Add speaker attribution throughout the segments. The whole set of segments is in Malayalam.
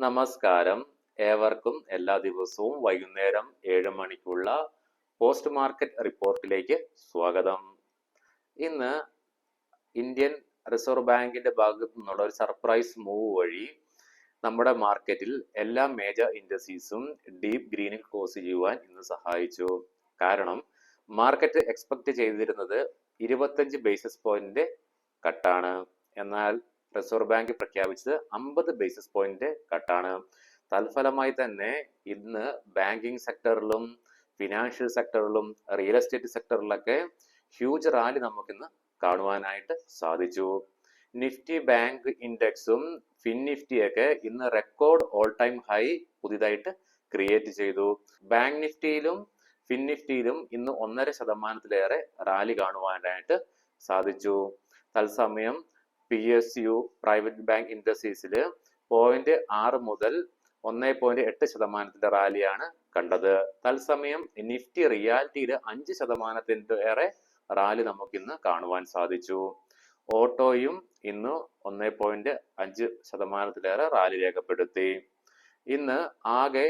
Speaker 1: നമസ്കാരം. ഏവർക്കും എല്ലാ ദിവസവും വൈകുന്നേരം 7 മണിക്കുള്ള പോസ്റ്റ് മാർക്കറ്റ് റിപ്പോർട്ടിലേക്ക് സ്വാഗതം. ഇന്ന് ഇന്ത്യൻ റിസർവ് ബാങ്കിന്റെ ഭാഗത്തു നിന്നുള്ള ഒരു സർപ്രൈസ് മൂവ് വഴി നമ്മുടെ മാർക്കറ്റിൽ എല്ലാ മേജർ ഇൻഡസ്ട്രീസും ഡീപ് ഗ്രീനിൽ ക്ലോസ് ചെയ്യുവാൻ ഇന്ന് സഹായിച്ചു. കാരണം മാർക്കറ്റ് എക്സ്പെക്ട് ചെയ്തിരുന്നത് 25 ബേസിസ് പോയിന്റ് കട്ടാണ്. എന്നാൽ റിസർവ് ബാങ്ക് പ്രഖ്യാപിച്ചത് 50 ബേസിസ് പോയിന്റ് കട്ടാണ്. തൽഫലമായി തന്നെ ഇന്ന് ബാങ്കിങ് സെക്ടറിലും ഫിനാൻഷ്യൽ സെക്ടറിലും റിയൽ എസ്റ്റേറ്റ് സെക്ടറിലൊക്കെ ഹ്യൂജ് റാലി നമുക്കിന്ന് കാണുവാനായിട്ട് സാധിച്ചു. നിഫ്റ്റി ബാങ്ക് ഇൻഡെക്സും ഫിൻ നിഫ്റ്റിയൊക്കെ ഇന്ന് റെക്കോർഡ് ഓൾ ടൈം ഹൈ പുതിയതായിട്ട് ക്രിയേറ്റ് ചെയ്തു. ബാങ്ക് നിഫ്റ്റിയിലും ഫിൻ നിഫ്റ്റിയിലും ഇന്ന് 1.5% റാലി കാണുവാനായിട്ട് സാധിച്ചു. തത്സമയം PSU പ്രൈവറ്റ് ബാങ്ക് ഇൻഡസ്ട്രീസിൽ 0.6 മുതൽ 1.8% റാലിയാണ് കണ്ടത്. തത്സമയം നിഫ്റ്റി റിയാലിറ്റിയിൽ 5% റാലി നമുക്കിന്ന് കാണുവാൻ സാധിച്ചു. ഓട്ടോയും ഇന്ന് 1.5% റാലി രേഖപ്പെടുത്തി. ഇന്ന് ആകെ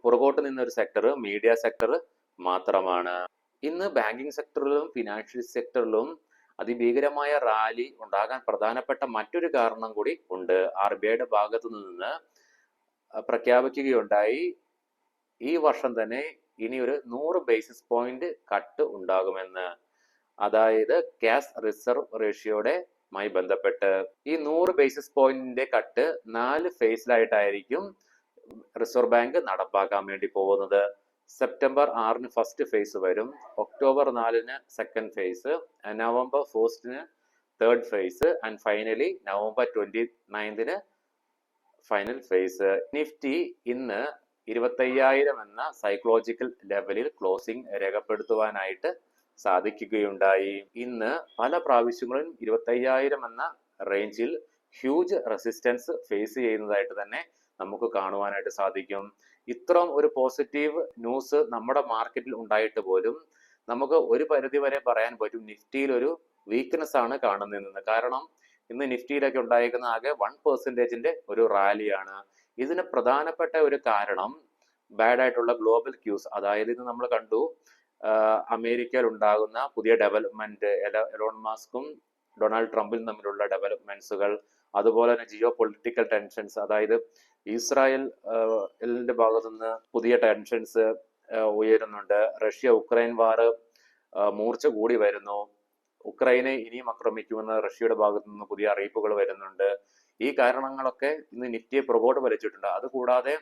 Speaker 1: പുറകോട്ട് നിന്നൊരു സെക്ടർ മീഡിയ സെക്ടർ മാത്രമാണ്. ഇന്ന് ബാങ്കിങ് സെക്ടറിലും ഫിനാൻഷ്യൽ സെക്ടറിലും അതിഭീകരമായ റാലി ഉണ്ടാകാൻ പ്രധാനപ്പെട്ട മറ്റൊരു കാരണം കൂടി ഉണ്ട്. RBIയുടെ ഭാഗത്തു നിന്ന് പ്രഖ്യാപിക്കുകയുണ്ടായി, ഈ വർഷം തന്നെ ഇനി ഒരു 100 ബേസിസ് പോയിന്റ് കട്ട് ഉണ്ടാകുമെന്ന്. അതായത് ക്യാഷ് റിസർവ് റേഷ്യോയുടെ മായി ബന്ധപ്പെട്ട് ഈ 100 ബേസിസ് പോയിന്റിന്റെ കട്ട് 4 ഫേസിലായിട്ടായിരിക്കും റിസർവ് ബാങ്ക് നടപ്പാക്കാൻ വേണ്ടി പോകുന്നത്. സെപ്റ്റംബർ 6 ഫസ്റ്റ് ഫേസ് വരും, October 4 second phase, November 1 third phase and finally November 29 final phase. Nifty ഇന്ന് 25,000 എന്ന സൈക്കോളജിക്കൽ ലെവലിൽ ക്ലോസിംഗ് രേഖപ്പെടുത്തുവാനായിട്ട് സാധിക്കുകയുണ്ടായി. ഇന്ന് പല പ്രാവശ്യങ്ങളും 25,000 എന്ന റേഞ്ചിൽ ഹ്യൂജ് റെസിസ്റ്റൻസ് ഫേസ് ചെയ്യുന്നതായിട്ട് തന്നെ നമുക്ക് കാണുവാനായിട്ട് സാധിക്കും. ഇത്രയും ഒരു പോസിറ്റീവ് ന്യൂസ് നമ്മുടെ മാർക്കറ്റിൽ ഉണ്ടായിട്ട് പോലും നമുക്ക് ഒരു പരിധി വരെ പറയാൻ പറ്റും നിഫ്റ്റിയിൽ ഒരു വീക്ക്നെസ് ആണ് കാണുന്നതെന്ന്. കാരണം ഇന്ന് നിഫ്റ്റിയിലൊക്കെ ഉണ്ടായിരിക്കുന്ന ആകെ 1% ഒരു റാലിയാണ്. ഇതിന് പ്രധാനപ്പെട്ട ഒരു കാരണം ബാഡ് ആയിട്ടുള്ള ഗ്ലോബൽ ക്യൂസ്, അതായത് ഇത് നമ്മൾ കണ്ടു അമേരിക്കയിൽ ഉണ്ടാകുന്ന പുതിയ ഡെവലപ്മെന്റ്, എലോൺ മസ്കും ഡൊണാൾഡ് ട്രംപും തമ്മിലുള്ള ഡെവലപ്മെന്റ്സുകൾ, അതുപോലെ തന്നെ ജിയോ പൊളിറ്റിക്കൽ ടെൻഷൻസ്, അതായത് ഇസ്രായേലിന്റെ ഭാഗത്തുനിന്ന് പുതിയ ടെൻഷൻസ് ഉയരുന്നുണ്ട്. റഷ്യ ഉക്രൈൻ വാർ മൂർച്ച കൂടി വരുന്നു. ഉക്രൈനെ ഇനിയും ആക്രമിക്കുമെന്ന് റഷ്യയുടെ ഭാഗത്തു നിന്ന് പുതിയ അറിയിപ്പുകൾ വരുന്നുണ്ട്. ഈ കാരണങ്ങളൊക്കെ ഇന്ന് നിഫ്റ്റിയെ പുറകോട്ട് വലിച്ചിട്ടുണ്ട്. അതുകൂടാതെ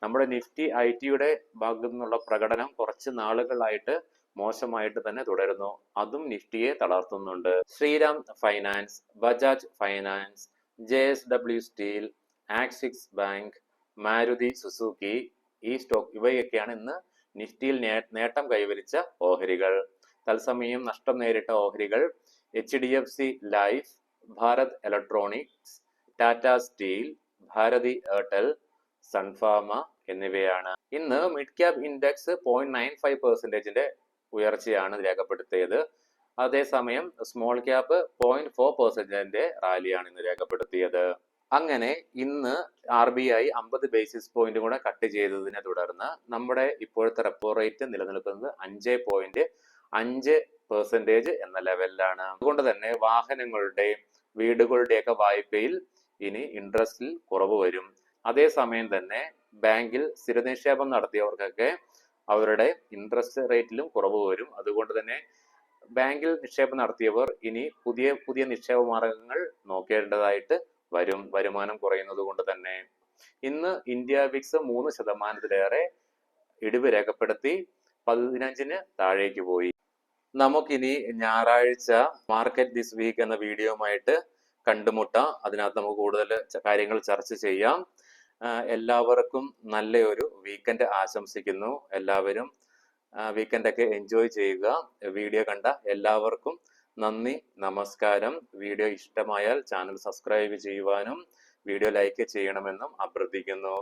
Speaker 1: നമ്മുടെ നിഫ്റ്റി IT-യുടെ ഭാഗത്തു നിന്നുള്ള പ്രകടനം കുറച്ച് നാളുകളായിട്ട് മോശമായിട്ട് തന്നെ തുടരുന്നു. അതും നിഫ്റ്റിയെ തളർത്തുന്നുണ്ട്. Shriram finance, Bajaj finance, JSW steel, Axis bank, Maruti Suzuki, ഈ സ്റ്റോക്ക് ഇവയൊക്കെയാണ് ഇന്ന് നിഫ്റ്റിയിൽ നേട്ടം കൈവരിച്ച ഓഹരികൾ. തത്സമയം നഷ്ടം നേരിട്ട ഓഹരികൾ HDFC Life, Bharat Electronics, Tata Steel, Bharti Airtel, Sun Pharma എന്നിവയാണ്. ഇന്ന് മിഡ് ക്യാപ് ഇൻഡെക്സ് 0.95% ഉയർച്ചയാണ് രേഖപ്പെടുത്തിയത്. അതേസമയം സ്മോൾ ക്യാപ്പ് 0.4% റാലിയാണ് ഇന്ന് രേഖപ്പെടുത്തിയത്. അങ്ങനെ ഇന്ന് RBI 50 ബേസിസ് പോയിന്റ് കൂടെ കട്ട് ചെയ്തതിനെ തുടർന്ന് നമ്മുടെ ഇപ്പോഴത്തെ റെപ്പോ റേറ്റ് നിലനിൽക്കുന്നത് 5.5% എന്ന ലെവലിലാണ്. അതുകൊണ്ട് തന്നെ വാഹനങ്ങളുടെ വീടുകളുടെയൊക്കെ വായ്പയിൽ ഇനി ഇൻട്രസ്റ്റിൽ കുറവ് വരും. അതേസമയം തന്നെ ബാങ്കിൽ സ്ഥിര നിക്ഷേപം നടത്തിയവർക്കൊക്കെ അവരുടെ ഇൻട്രസ്റ്റ് റേറ്റിലും കുറവ് വരും. അതുകൊണ്ട് തന്നെ ബാങ്കിൽ നിക്ഷേപം നടത്തിയവർ ഇനി പുതിയ നിക്ഷേപ മാർഗങ്ങൾ നോക്കേണ്ടതായിട്ട് വരും, വരുമാനം കുറയുന്നത് കൊണ്ട് തന്നെ. ഇന്ന് ഇന്ത്യ വിക്സ് 3% ഇടിവ് രേഖപ്പെടുത്തി 15 താഴേക്ക് പോയി. നമുക്കിനി ഞായറാഴ്ച മാർക്കറ്റ് ദിസ് വീക്ക് എന്ന വീഡിയോയുമായിട്ട് കണ്ടുമുട്ടാം. അതിനകത്ത് നമുക്ക് കൂടുതൽ കാര്യങ്ങൾ ചർച്ച ചെയ്യാം. എല്ലാവർക്കും നല്ലൊരു വീക്കെൻഡ് ആശംസിക്കുന്നു. എല്ലാവരും വീക്കെൻഡൊക്കെ എൻജോയ് ചെയ്യുക. വീഡിയോ കണ്ട എല്ലാവർക്കും നന്ദി, നമസ്കാരം. വീഡിയോ ഇഷ്ടമായാൽ ചാനൽ സബ്സ്ക്രൈബ് ചെയ്യുവാനും വീഡിയോ ലൈക്ക് ചെയ്യണമെന്നും അഭ്യർത്ഥിക്കുന്നു.